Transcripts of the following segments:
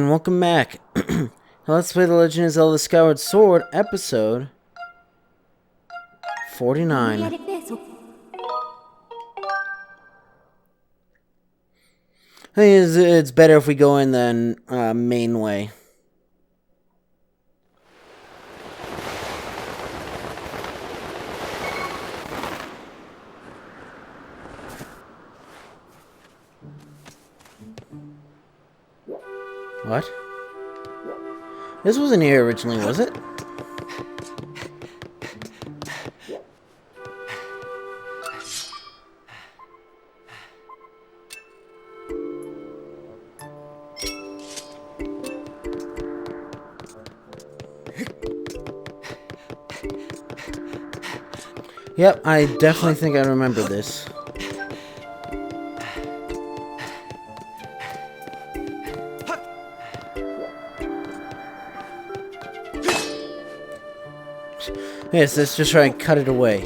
and welcome back. Let's play The Legend of Zelda Skyward Sword, episode 49. I think it's better if we go in the main way. What? This wasn't here originally, was it? Yep, I definitely think I remember this. Yes, let's just try and cut it away.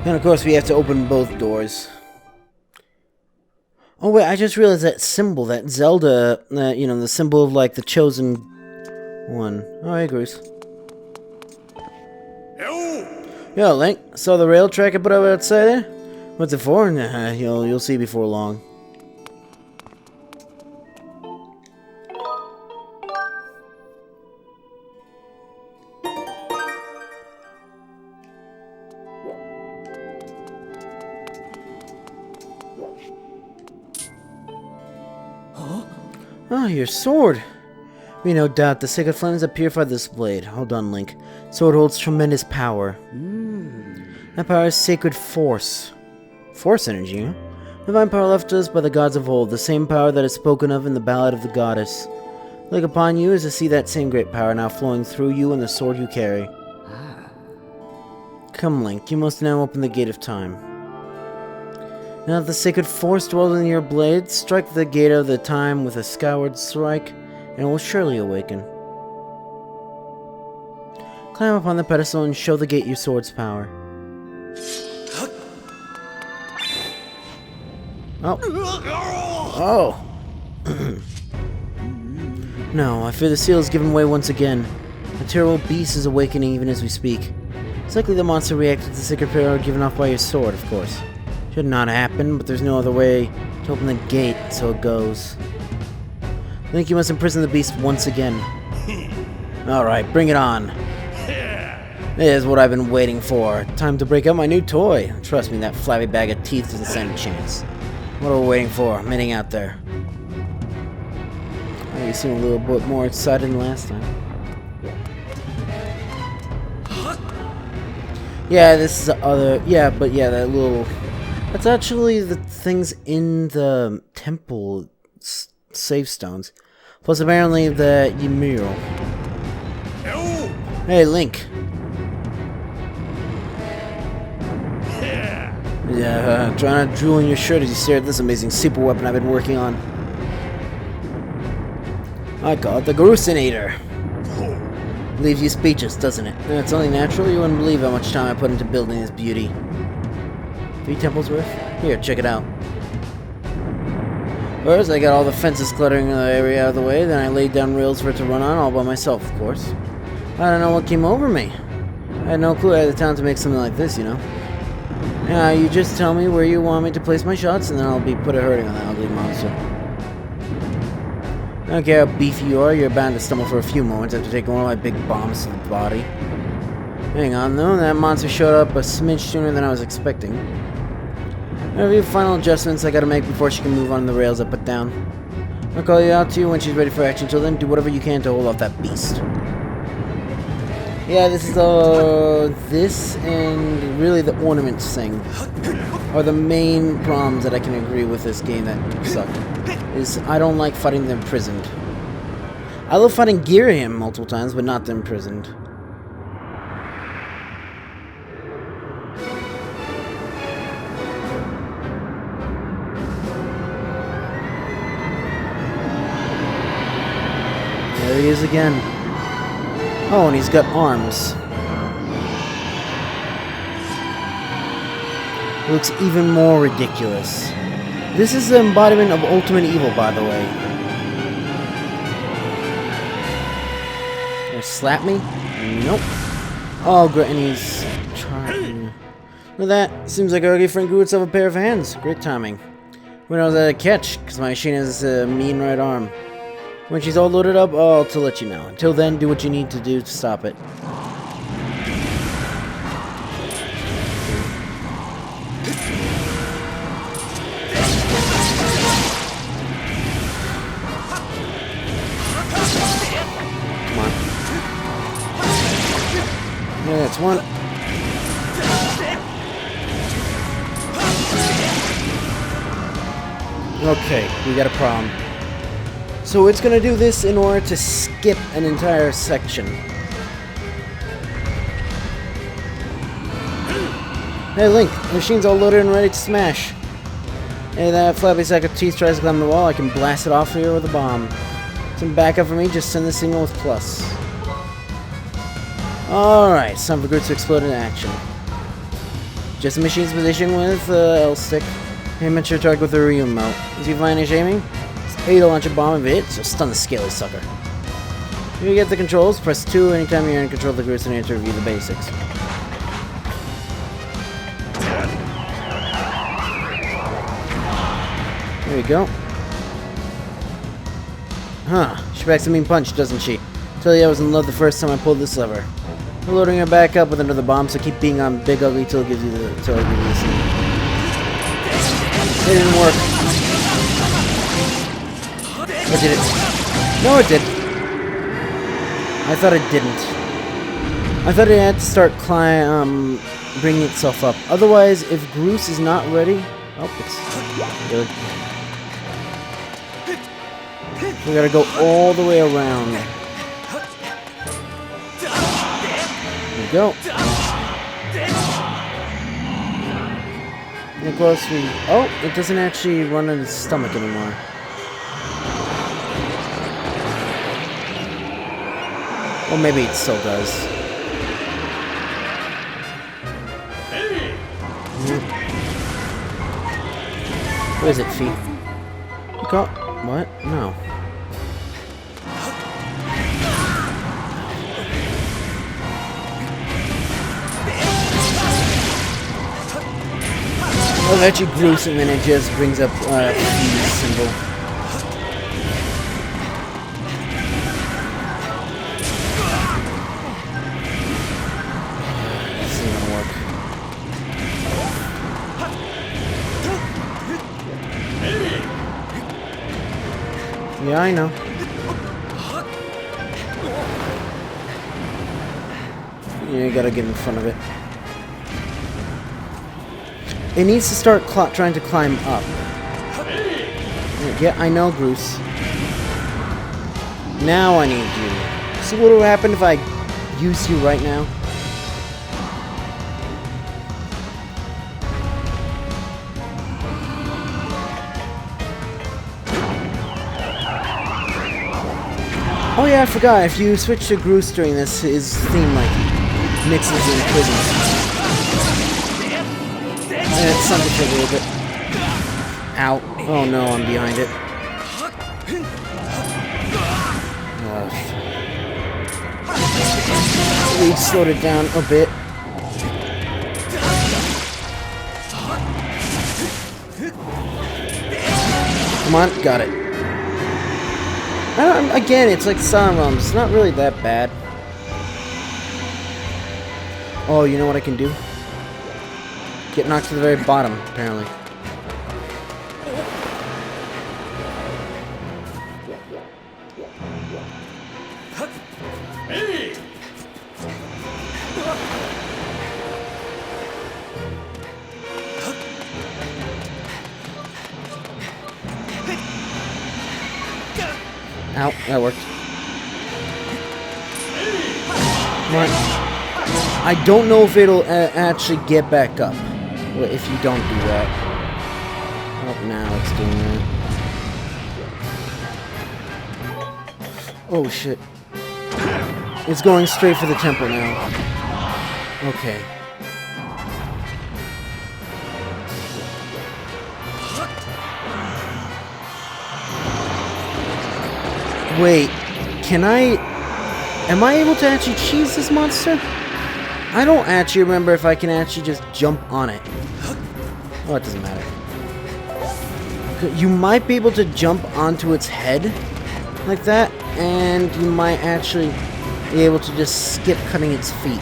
And of course we have to open both doors. Oh wait, I just realized that symbol, that Zelda, you know, the symbol of like the chosen one. Oh, hey, Grace. Yo, Link, saw the rail track I put up outside there? What's it for? Nah, you'll see before long. Oh, your sword! We no doubt the sacred flames that purified this blade. Hold on, Link. Sword holds tremendous power. That power is sacred force. Force energy, huh? Divine power left us by the gods of old, the same power that is spoken of in the Ballad of the Goddess. Look upon you as to see that same great power now flowing through you and the sword you carry. Come, Link, you must now open the gate of time. Now that the sacred force dwells in your blade, strike the gate of the time with a skyward strike, and it will surely awaken. Climb upon the pedestal and show the gate your sword's power. Oh. Oh. No, I fear the seal is giving way once again. A terrible beast is awakening even as we speak. It's likely the monster reacted to the sacred power given off by your sword, of course. Should not happen, but there's no other way to open the gate, so it goes. I think you must imprison the beast once again. Alright, bring it on. This is what I've been waiting for. Time to break out my new toy. Trust me, that flabby bag of teeth doesn't stand a chance. What are we waiting for? I'm heading out there. Oh, you seem a little bit more excited than last time. Yeah, this is the other... Yeah, but yeah, that little... That's actually the things in the temple save stones. Plus, apparently, the Ymir. Hey, Link. Yeah, try not to drool in your shirt as you stare at this amazing super weapon I've been working on. I call it the Garusinator. Leaves you speechless, doesn't it? It's only natural. You wouldn't believe how much time I put into building this beauty. 3 temples worth? Here, check it out. First, I got all the fences cluttering the area out of the way, then I laid down rails for it to run on all by myself, of course. I don't know what came over me. I had no clue I had the talent to make something like this, you know. Now, you just tell me where you want me to place my shots, and then I'll be put a hurting on that ugly monster. I don't care how beefy you are, you're bound to stumble for a few moments after taking one of my big bombs to the body. Hang on, though, that monster showed up a smidge sooner than I was expecting. I have a few final adjustments I gotta make before she can move on the rails I put down. I'll call you out to you when she's ready for action. Till then, do whatever you can to hold off that beast. Yeah, this is this and really the ornaments thing are the main problems that I can agree with this game that suck. Is I don't like fighting the imprisoned. I love fighting Zyphreium multiple times, but not the imprisoned. There he is again. Oh, and he's got arms. Looks even more ridiculous. This is the embodiment of ultimate evil, by the way. Gonna slap me? Nope. Oh, great, and he's trying. Look at that. Seems like our good friend grew itself a pair of hands. Great timing. When I was at a catch, because my machine has a mean right arm. When she's all loaded up, I'll to let you know. Until then, do what you need to do to stop it. Come on. Yeah, that's one. Okay, we got a problem. So it's gonna do this in order to skip an entire section. Hey Link, the machine's all loaded and ready to smash. Hey, that flappy sack of teeth tries to climb the wall, I can blast it off here with a bomb. Some backup for me, just send the signal with plus. Alright, it's time for Groot to explode into action. Just the machine's position with L stick. Aim at your target with a remote. Is he fine aiming? It's A to launch a bomb if it hits, so stun the scaly sucker. If you get the controls, press 2 anytime you're in control of the Groot and to review the basics. There you go. Huh, she packs a mean punch, doesn't she? Tell you I was in love the first time I pulled this lever. We're loading her back up with another bomb, so keep being on Big Ugly till it gives you the It didn't work. Or did it? No, it did. I thought it didn't. I thought it had to start bringing itself up. Otherwise, if Groot is not ready... Oh, it's good. We gotta go all the way around. There we go. And of course we... Oh, it doesn't actually run in his stomach anymore. Well, maybe it still does. What is it, feet? You got... What? No. Oh, it actually Groot, and then it just brings up the symbol. This isn't gonna work. Yeah, I know. Yeah, you gotta get in front of it. It needs to start trying to climb up. Yeah, I know, Bruce. Now I need you. See what would happen if I use you right now? Oh yeah, I forgot. If you switch to Groot during this, his theme like mixes in prisons. And it's something for a little bit. Ow. Oh no, I'm behind it. We slowed it down a bit. Come on, got it. Again, it's like Silent Realms. It's not really that bad. Oh, you know what I can do? Get knocked to the very bottom, apparently. Ow, that worked. Come on. I don't know if it'll actually get back up. If you don't do that. Oh, now it's doing that. Oh, shit. It's going straight for the temple now. Okay. Wait, am I able to actually cheese this monster? I don't actually remember if I can actually just jump on it. Oh, it doesn't matter. You might be able to jump onto its head like that, and you might actually be able to just skip cutting its feet.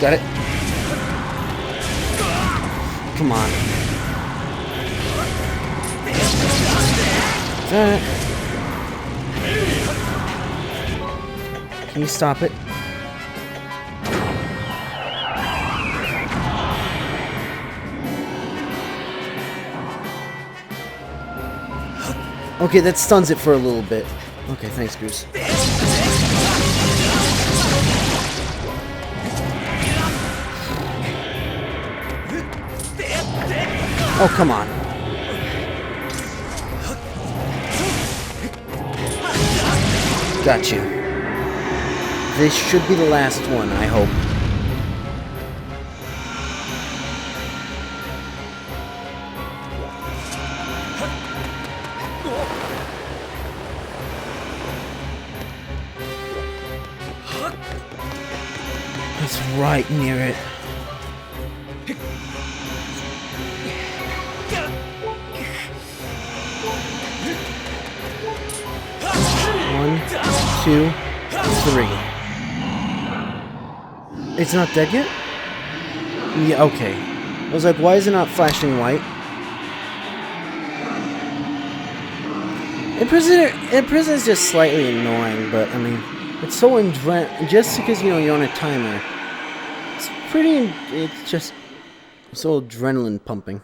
Got it? Come on. That. Can you stop it? Okay, that stuns it for a little bit. Okay, thanks, Goose. Oh, come on. Got you. This should be the last one, I hope. It's right near it. One, two, three. It's not dead yet? Yeah, okay. I was like, why is it not flashing white? In prison is just slightly annoying, but I mean, it's so just because, you know, you're on a timer. It's just so adrenaline pumping.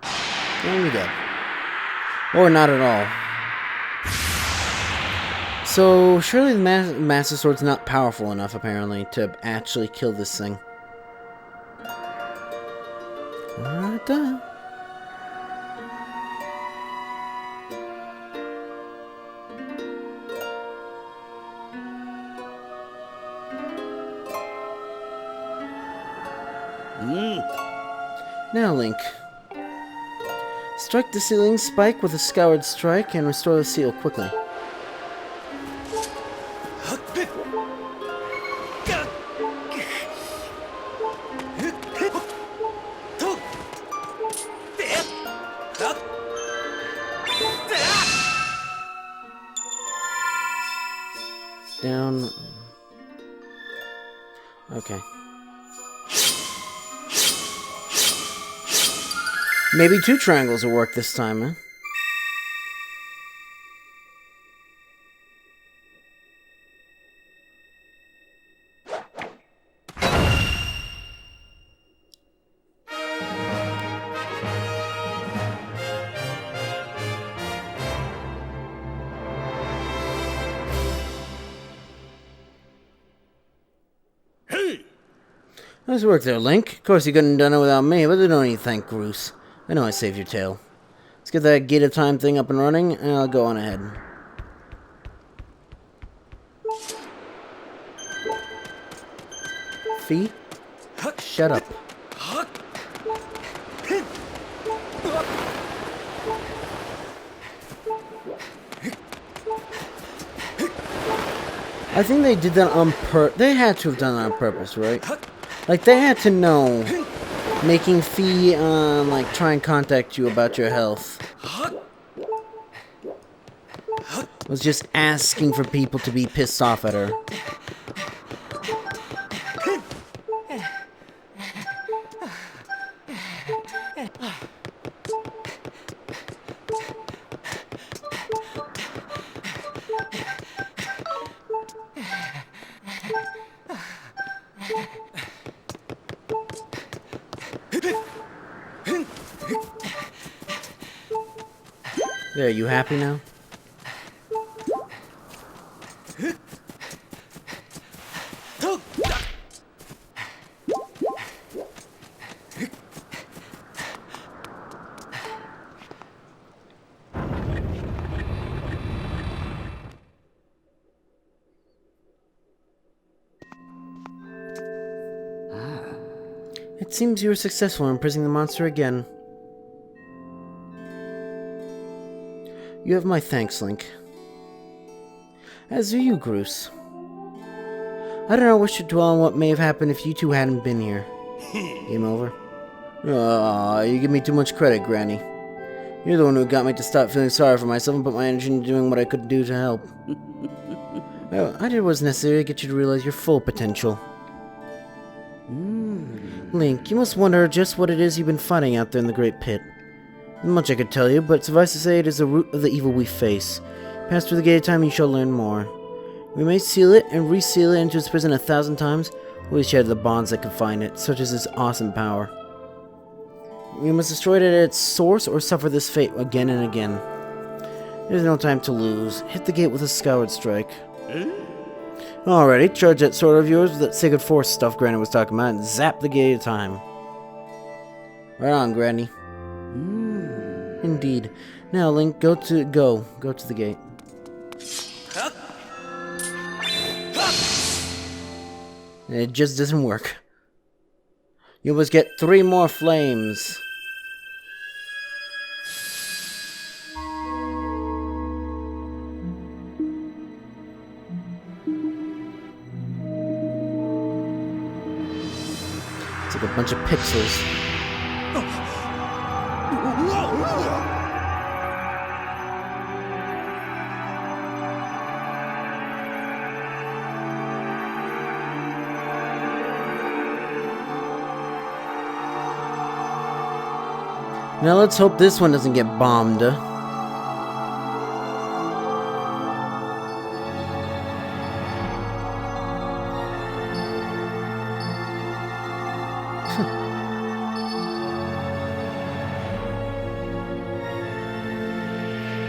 And you're dead. Or not at all. So, surely the Master Sword's not powerful enough, apparently, to actually kill this thing. Done. Now, Link. Strike the ceiling spike with a Skyward strike and restore the seal quickly. Down. Okay. Maybe 2 triangles will work this time, huh? Nice work there, Link. Of course, you couldn't have done it without me, but don't need to thank Groose. I know I saved your tail. Let's get that gate of time thing up and running, and I'll go on ahead. Fee? Shut up. I think they did that on they had to have done that on purpose, right? Like, they had to know, making Fee, like, try and contact you about your health. Was just asking for people to be pissed off at her. There, you happy now? It seems you were successful in imprisoning the monster again. You have my thanks, Link. As do you, Groose. I don't wish to dwell on what may have happened if you two hadn't been here. Game over. Aw, you give me too much credit, Granny. You're the one who got me to stop feeling sorry for myself and put my energy into doing what I could do to help. Well, I did what was necessary to get you to realize your full potential. Link, you must wonder just what it is you've been fighting out there in the Great Pit. Not much I could tell you, but suffice to say it is the root of the evil we face. Pass through the gate of time and you shall learn more. We may seal it and reseal it into its prison 1,000 times, or we shatter the bonds that confine it, such as its awesome power. We must destroy it at its source or suffer this fate again and again. There's no time to lose. Hit the gate with a Skyward strike. Alrighty, charge that sword of yours with that Sacred Force stuff Granny was talking about and zap the gate of time. Right on, Granny. Indeed. Now, Link, go to the gate. It just doesn't work. You must get 3 more flames. It's like a bunch of pixels. Now let's hope this one doesn't get bombed.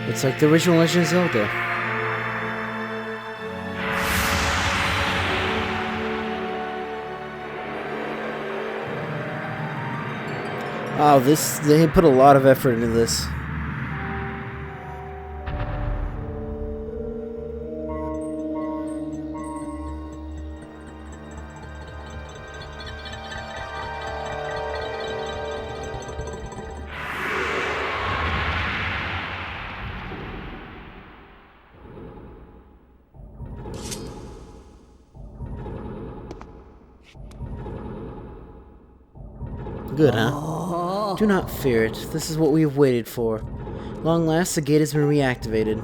It's like the original Legend of Zelda. Wow, they put a lot of effort into this. Good, huh? Do not fear it. This is what we have waited for. Long last, the gate has been reactivated.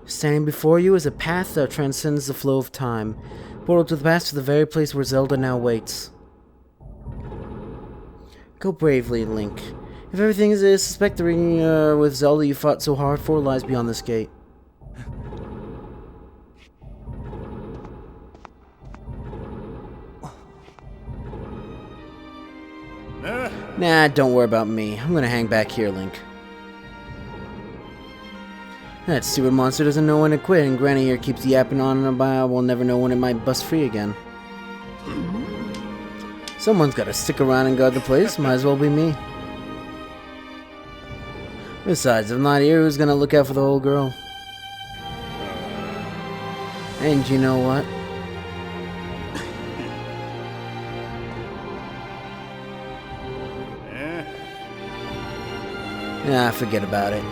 Standing before you is a path that transcends the flow of time. Portal to the past to the very place where Zelda now waits. Go bravely, Link. If everything is as suspect, the ring with Zelda you fought so hard for lies beyond this gate. Nah, don't worry about me. I'm gonna hang back here, Link. That stupid monster doesn't know when to quit, and Granny here keeps yapping on and about. We'll never know when it might bust free again. Someone's gotta stick around and guard the place. Might as well be me. Besides, if I'm not here, who's gonna look out for the whole girl? And you know what? Nah, forget about it.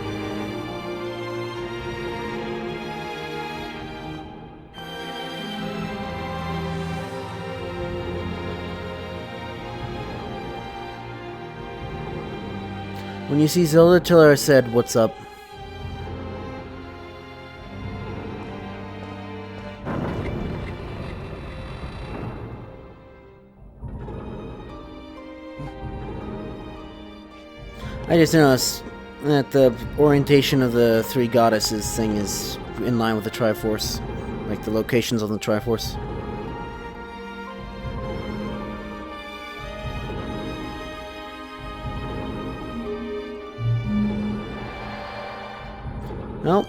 When you see Zelda, tell her I said, "What's up?" I just noticed that the orientation of the 3 goddesses thing is in line with the Triforce. Like the locations on the Triforce. Nope.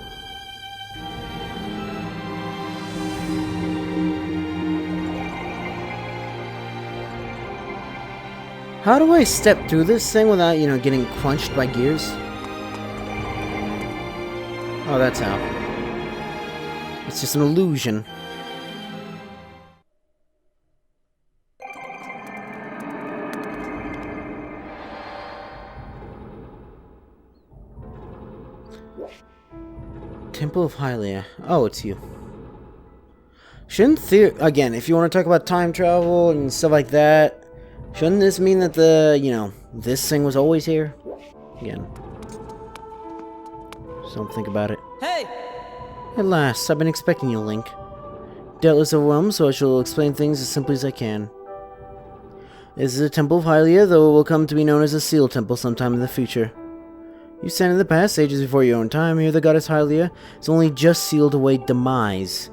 How do I step through this thing without, getting crunched by gears? Oh, that's how. It's just an illusion. Temple of Hylia. Oh, it's you. Shouldn't again, if you want to talk about time travel and stuff like that, shouldn't this mean that this thing was always here? Again. Just don't think about it. Hey! At last, I've been expecting you, Link. Doubtless overwhelmed, so I shall explain things as simply as I can. This is a Temple of Hylia, though it will come to be known as a Seal Temple sometime in the future. You stand in the past, ages before your own time. Here the goddess Hylia has only just sealed away demise.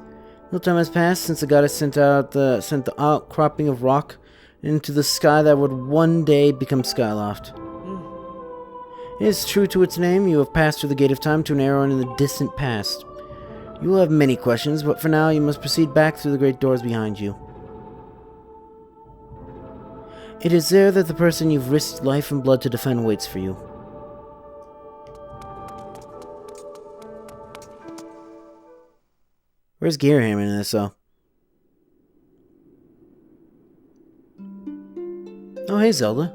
No time has passed since the goddess sent the outcropping of rock into the sky that would one day become Skyloft. It is true to its name, you have passed through the gate of time to an era in the distant past. You will have many questions, but for now you must proceed back through the great doors behind you. It is there that the person you've risked life and blood to defend waits for you. Where's Zyphreium in this, though? Oh, hey, Zelda.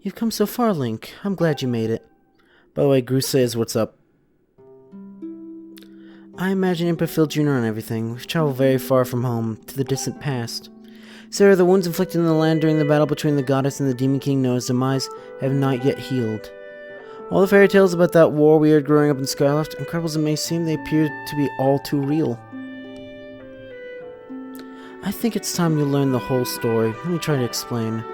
You've come so far, Link. I'm glad you made it. By the way, Gru says, what's up? I imagine Impa filled Junior and everything. We've traveled very far from home, to the distant past. Sarah, the wounds inflicted in the land during the battle between the goddess and the Demon King Noah's demise have not yet healed. All the fairy tales about that war we heard growing up in Skyloft, incredible as it may seem, they appear to be all too real. I think it's time you learn the whole story. Let me try to explain.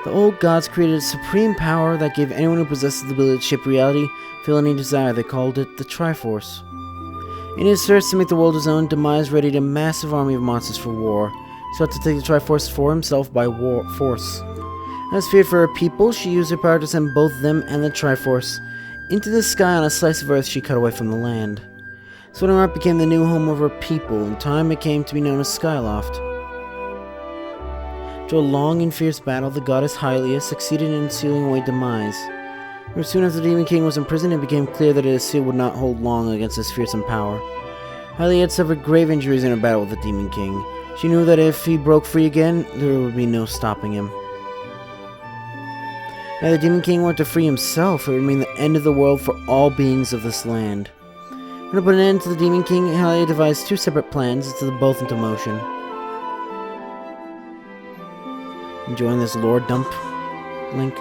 The old gods created a supreme power that gave anyone who possessed the ability to shape reality feel any desire. They called it the Triforce. In his search to make the world his own, Demise readied a massive army of monsters for war. He sought to take the Triforce for himself by force. As feared for her people, she used her power to send both them and the Triforce into the sky on a slice of earth she cut away from the land. Sweating Heart became the new home of her people. In time, it came to be known as Skyloft. After a long and fierce battle, the goddess Hylia succeeded in sealing away Demise. But soon after the Demon King was imprisoned, it became clear that his seal would not hold long against his fearsome power. Hylia had suffered grave injuries in her battle with the Demon King. She knew that if he broke free again, there would be no stopping him. Now the Demon King wanted to free himself. It would mean the end of the world for all beings of this land. To put an end to the Demon King, Hylia devised two separate plans to set them both into motion. Enjoying this lore dump, Link?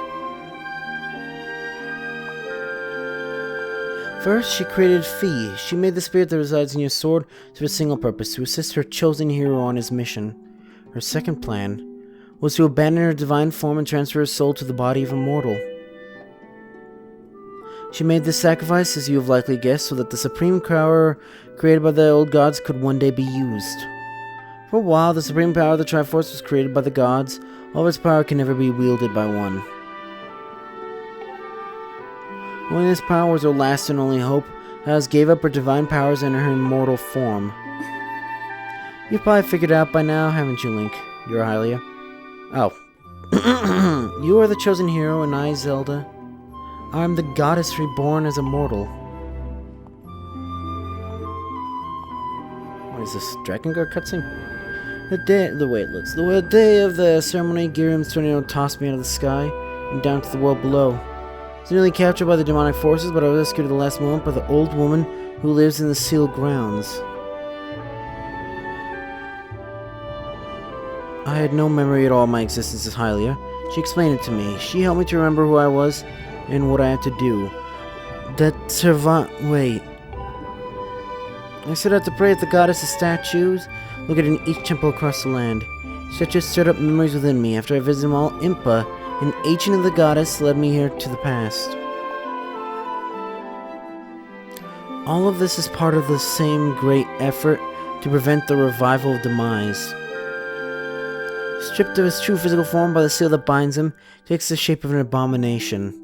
First, she created Fi. She made the spirit that resides in your sword to a single purpose, to assist her chosen hero on his mission. Her second plan was to abandon her divine form and transfer her soul to the body of a mortal. She made this sacrifice, as you have likely guessed, so that the supreme power created by the old gods could one day be used. For a while, the supreme power of the Triforce was created by the gods. All of its power can never be wielded by one. Only this power was her last and only hope. Alice gave up her divine powers and her immortal form. You've probably figured out by now, haven't you, Link? You're Hylia. Oh. You are the chosen hero, and I, Zelda. I am the goddess reborn as a mortal. What is this, Dragon Guard cutscene? The day of the ceremony, Zyphreium's tornado tossed me out of the sky and down to the world below. I was nearly captured by the demonic forces, but I was rescued at the last moment by the old woman who lives in the sealed grounds. I had no memory at all of my existence as Hylia. She explained it to me. She helped me to remember who I was and what I had to do. Wait. I set out to pray at the goddess's statues, located in each temple across the land. Statues stirred up memories within me. After I visited them all, Impa, an agent of the goddess, led me here to the past. All of this is part of the same great effort to prevent the revival of Demise. Stripped of his true physical form by the seal that binds him, he takes the shape of an abomination.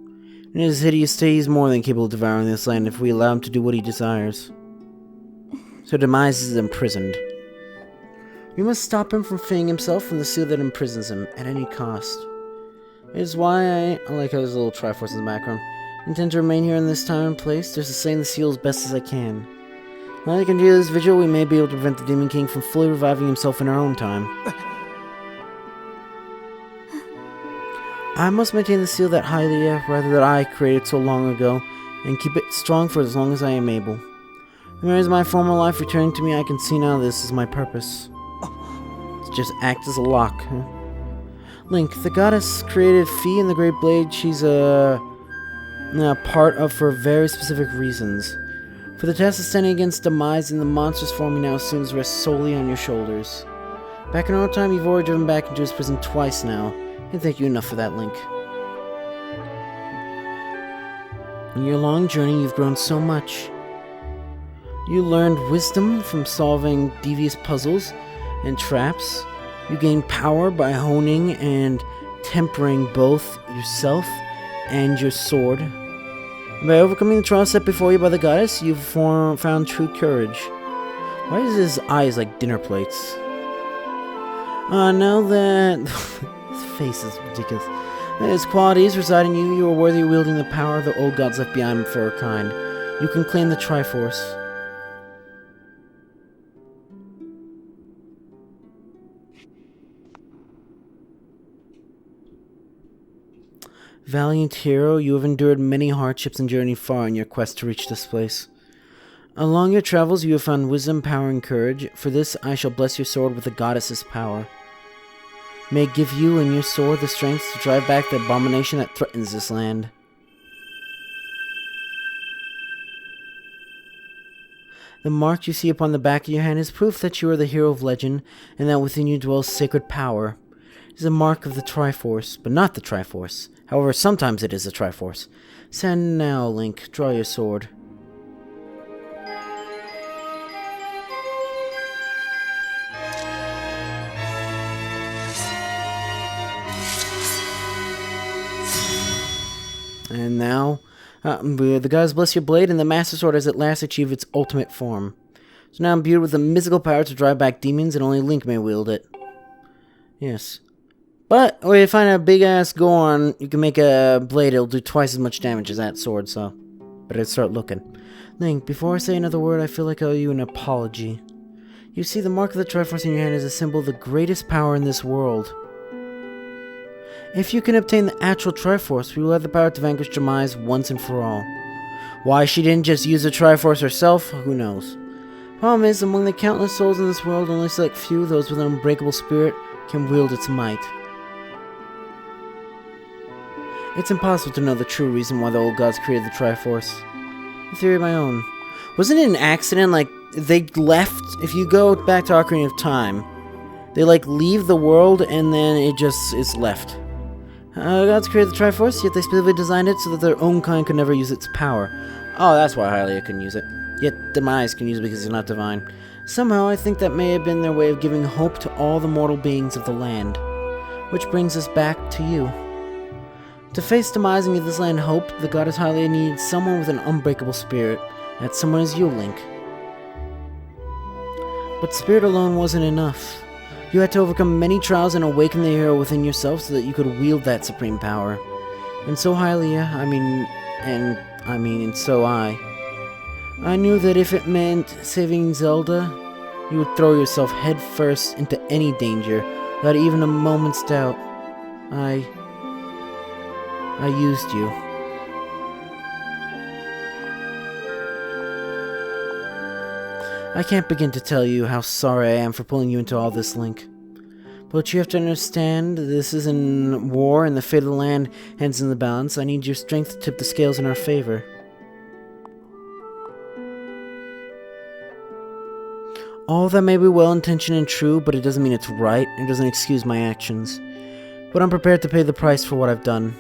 In his hideous state, he is more than capable of devouring this land if we allow him to do what he desires. So Demise is imprisoned. We must stop him from freeing himself from the seal that imprisons him, at any cost. It is why I like how there's a little Triforce in the background. Intend to remain here in this time and place, just to stay in the seal as best as I can. While you continue this vigil, we may be able to prevent the Demon King from fully reviving himself in our own time. I must maintain the seal that Hylia, rather that I, created so long ago, and keep it strong for as long as I am able. The memories of my former life returning to me, I can see now this is my purpose. To just act as a lock, huh? Link, the goddess created Fee and the Great Blade she's a part of for very specific reasons. For the task of standing against demise and the monsters forming now assumes rest solely on your shoulders. Back in our time, you've already driven back into his prison twice now. And thank you enough for that, Link. In your long journey, you've grown so much. You learned wisdom from solving devious puzzles and traps. You gained power by honing and tempering both yourself and your sword. And by overcoming the trials set before you by the goddess, you've found true courage. Why is his eyes like dinner plates? Now that... face is ridiculous. His qualities reside in you. You are worthy of wielding the power the old gods left behind for her kind. You can claim the Triforce. Valiant hero, you have endured many hardships and journeyed far in your quest to reach this place. Along your travels, you have found wisdom, power, and courage. For this, I shall bless your sword with the goddess's power. May it give you and your sword the strength to drive back the abomination that threatens this land. The mark you see upon the back of your hand is proof that you are the hero of legend, and that within you dwells sacred power. It is a mark of the Triforce, but not the Triforce. However, sometimes it is the Triforce. Stand now, Link. Draw your sword. And now, the gods bless your blade, and the Master Sword has at last achieved its ultimate form. So now imbued with the mystical power to drive back demons, and only Link may wield it. Yes. But, when you find a big-ass Gorn, you can make a blade, it'll do twice as much damage as that sword, so... better start looking. Link, before I say another word, I feel like I owe you an apology. You see, the mark of the Triforce in your hand is a symbol of the greatest power in this world. If you can obtain the actual Triforce, we will have the power to vanquish demise once and for all. Why she didn't just use the Triforce herself, who knows? Problem is, among the countless souls in this world, only select few, those with an unbreakable spirit, can wield its might. It's impossible to know the true reason why the old gods created the Triforce. A theory of my own. Wasn't it an accident? Like, they left? If you go back to Ocarina of Time, they, like, leave the world and then it just is left. Gods created the Triforce, yet they specifically designed it so that their own kind could never use its power. Oh, that's why Hylia couldn't use it. Yet Demise can use it because he's not divine. Somehow, I think that may have been their way of giving hope to all the mortal beings of the land. Which brings us back to you. To face Demise and give this land hope, the goddess Hylia needed someone with an unbreakable spirit. That someone is you, Link. But spirit alone wasn't enough. You had to overcome many trials and awaken the hero within yourself so that you could wield that supreme power. And so Hylia, and so I knew that if it meant saving Zelda, you would throw yourself headfirst into any danger without even a moment's doubt. I used you. I can't begin to tell you how sorry I am for pulling you into all this, Link. But you have to understand, this is in war and the fate of the land hangs in the balance. I need your strength to tip the scales in our favor. All that may be well-intentioned and true, but it doesn't mean it's right. It doesn't excuse my actions. But I'm prepared to pay the price for what I've done.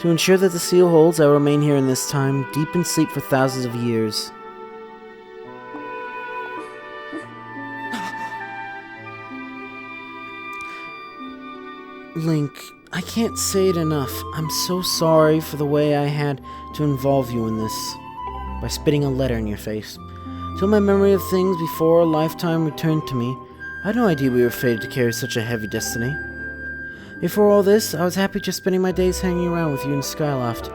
To ensure that the seal holds, I will remain here in this time, deep in sleep for thousands of years. Link, I can't say it enough. I'm so sorry for the way I had to involve you in this. By spitting a letter in your face. Till my memory of things before a lifetime returned to me, I had no idea we were fated to carry such a heavy destiny. Before all this, I was happy just spending my days hanging around with you in Skyloft,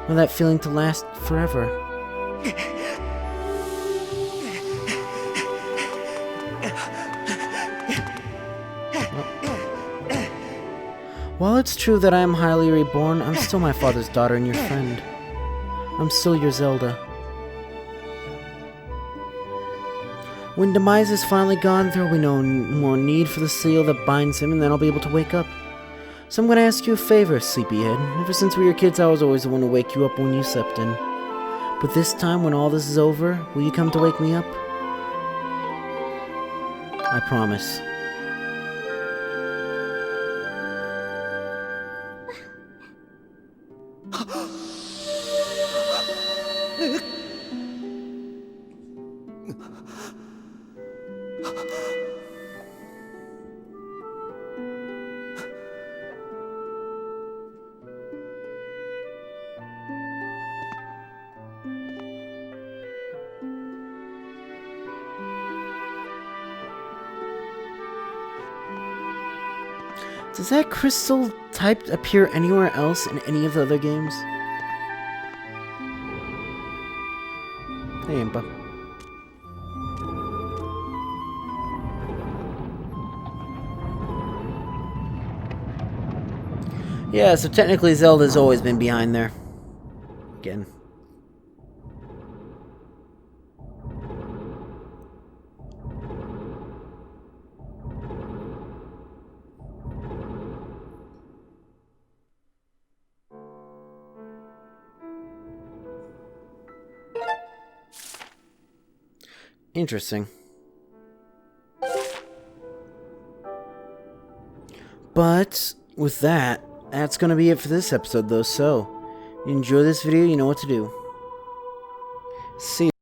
with that feeling to last forever. While it's true that I am highly reborn, I'm still my father's daughter and your friend. I'm still your Zelda. When Demise is finally gone, there will be no more need for the seal that binds him, and then I'll be able to wake up. So I'm gonna ask you a favor, sleepyhead. Ever since we were kids, I was always the one to wake you up when you slept in. But this time, when all this is over, will you come to wake me up? I promise. Does that crystal type appear anywhere else in any of the other games? Hey, Impa. Yeah, so technically Zelda's always been behind there. Again. Interesting. But with that, that's gonna be it for this episode though, so you enjoy this video, you know what to do. See you.